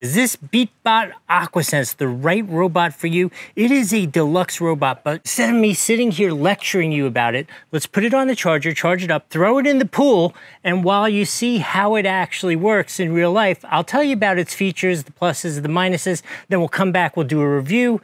Is this BeatBot AquaSense the right robot for you? It is a deluxe robot, but instead of me sitting here lecturing you about it, let's put it on the charger, charge it up, throw it in the pool, and while you see how it actually works in real life, I'll tell you about its features, the pluses, the minuses, then we'll come back, we'll do a review.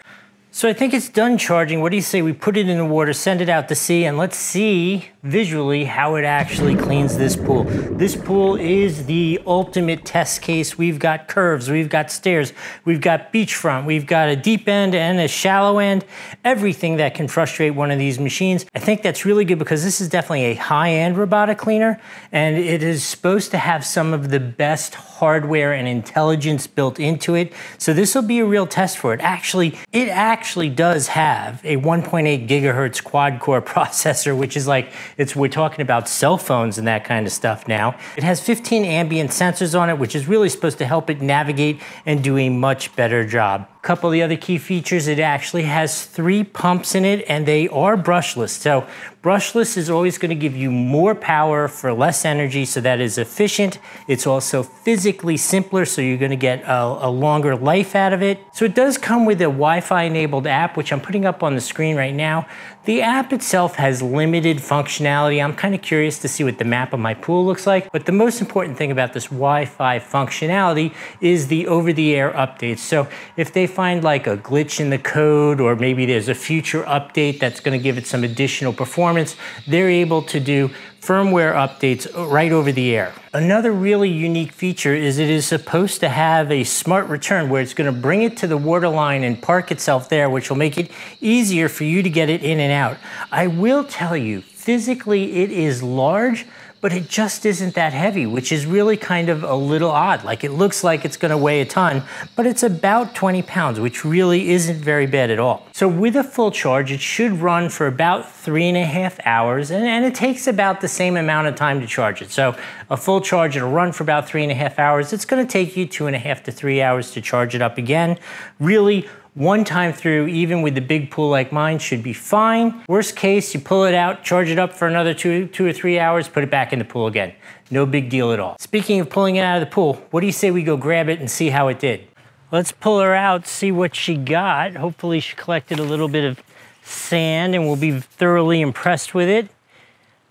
So I think it's done charging. What do you say we put it in the water, send it out to sea, and let's see visually how it actually cleans this pool. This pool is the ultimate test case. We've got curves, we've got stairs, we've got beachfront, we've got a deep end and a shallow end, everything that can frustrate one of these machines. I think that's really good because this is definitely a high-end robotic cleaner, and it is supposed to have some of the best hardware and intelligence built into it. So this will be a real test for it. It actually does have a 1.8 gigahertz quad core processor, which is like, we're talking about cell phones and that kind of stuff now. It has 15 ambient sensors on it, which is really supposed to help it navigate and do a much better job. A couple of the other key features, it actually has 3 pumps in it and they are brushless. So brushless is always going to give you more power for less energy, so that is efficient. It's also physically simpler, so you're going to get a longer life out of it. So it does come with a Wi-Fi enabled app, which I'm putting up on the screen right now. The app itself has limited functionality. I'm kind of curious to see what the map of my pool looks like, but the most important thing about this Wi-Fi functionality is the over-the-air updates. So if they find like a glitch in the code, or maybe there's a future update that's going to give it some additional performance, they're able to do firmware updates right over the air. Another really unique feature is it is supposed to have a smart return where it's going to bring it to the waterline and park itself there, which will make it easier for you to get it in and out. I will tell you, physically it is large, but it just isn't that heavy, which is really kind of a little odd. Like, it looks like it's gonna weigh a ton, but it's about 20 pounds, which really isn't very bad at all. So with a full charge, it should run for about 3.5 hours, and it takes about the same amount of time to charge it. So a full charge, it'll run for about 3.5 hours. It's gonna take you 2.5 to 3 hours to charge it up again. Really, one time through, even with the big pool like mine, should be fine. Worst case, you pull it out, charge it up for another 2 or 3 hours, put it back in the pool again. No big deal at all. Speaking of pulling it out of the pool, what do you say we go grab it and see how it did? Let's pull her out, see what she got. Hopefully she collected a little bit of sand and we'll be thoroughly impressed with it.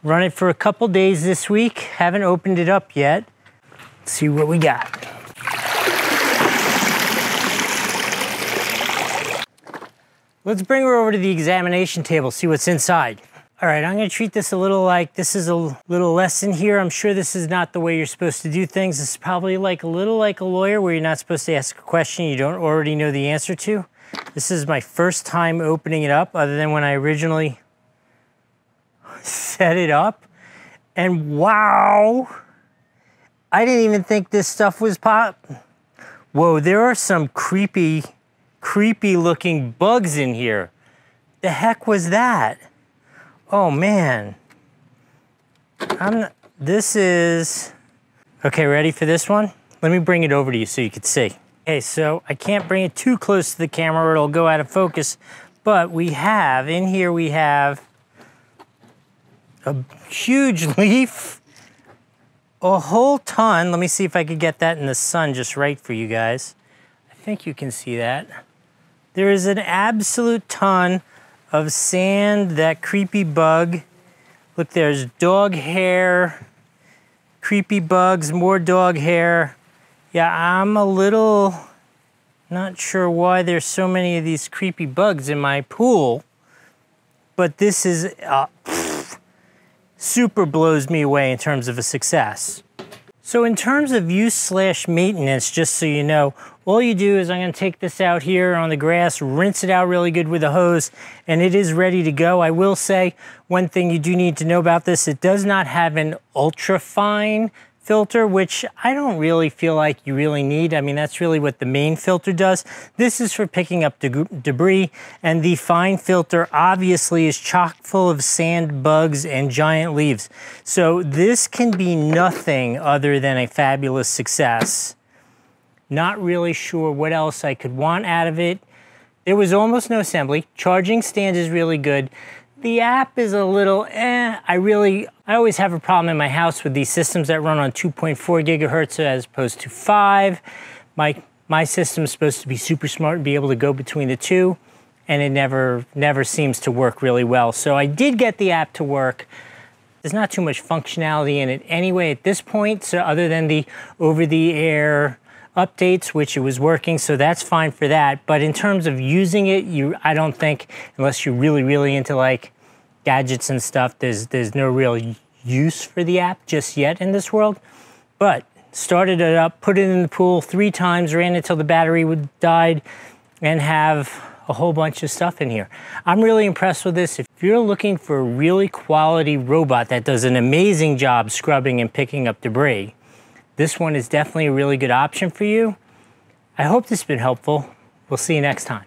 Run it for a couple days this week. Haven't opened it up yet. Let's see what we got. Let's bring her over to the examination table, see what's inside. All right, I'm gonna treat this a little like this is a little lesson here. I'm sure this is not the way you're supposed to do things. This is probably like a little like a lawyer where you're not supposed to ask a question you don't already know the answer to. This is my first time opening it up, other than when I originally set it up. And wow, I didn't even think this stuff was Whoa, there are some creepy looking bugs in here. The heck was that? Oh man. This is, okay, ready for this one? Let me bring it over to you so you can see. Okay, so I can't bring it too close to the camera or it'll go out of focus, but in here we have a huge leaf, a whole ton. Let me see if I could get that in the sun just right for you guys. I think you can see that. There is an absolute ton of sand, that creepy bug. Look, there's dog hair, creepy bugs, more dog hair. Yeah, I'm a little not sure why there's so many of these creepy bugs in my pool, but this is, super blows me away in terms of a success. So in terms of use/maintenance, just so you know, all you do is I'm going to take this out here on the grass, rinse it out really good with a hose, and it is ready to go. I will say one thing you do need to know about this, it does not have an ultra-fine filter, which I don't really feel like you really need. I mean, that's really what the main filter does. This is for picking up debris, and the fine filter obviously is chock full of sand, bugs, and giant leaves. So this can be nothing other than a fabulous success. Not really sure what else I could want out of it. There was almost no assembly. Charging stand is really good. The app is a little I always have a problem in my house with these systems that run on 2.4 gigahertz as opposed to 5. My My system's supposed to be super smart and be able to go between the two, and it never seems to work really well. So I did get the app to work. There's not too much functionality in it anyway at this point, so other than the over-the-air updates, which it was working, so that's fine for that. But in terms of using it, I don't think, unless you're really into like gadgets and stuff, there's no real use for the app just yet in this world. But started it up, put it in the pool 3 times, ran it till the battery died, and have a whole bunch of stuff in here. I'm really impressed with this. If you're looking for a really quality robot that does an amazing job scrubbing and picking up debris, this one is definitely a really good option for you. I hope this has been helpful. We'll see you next time.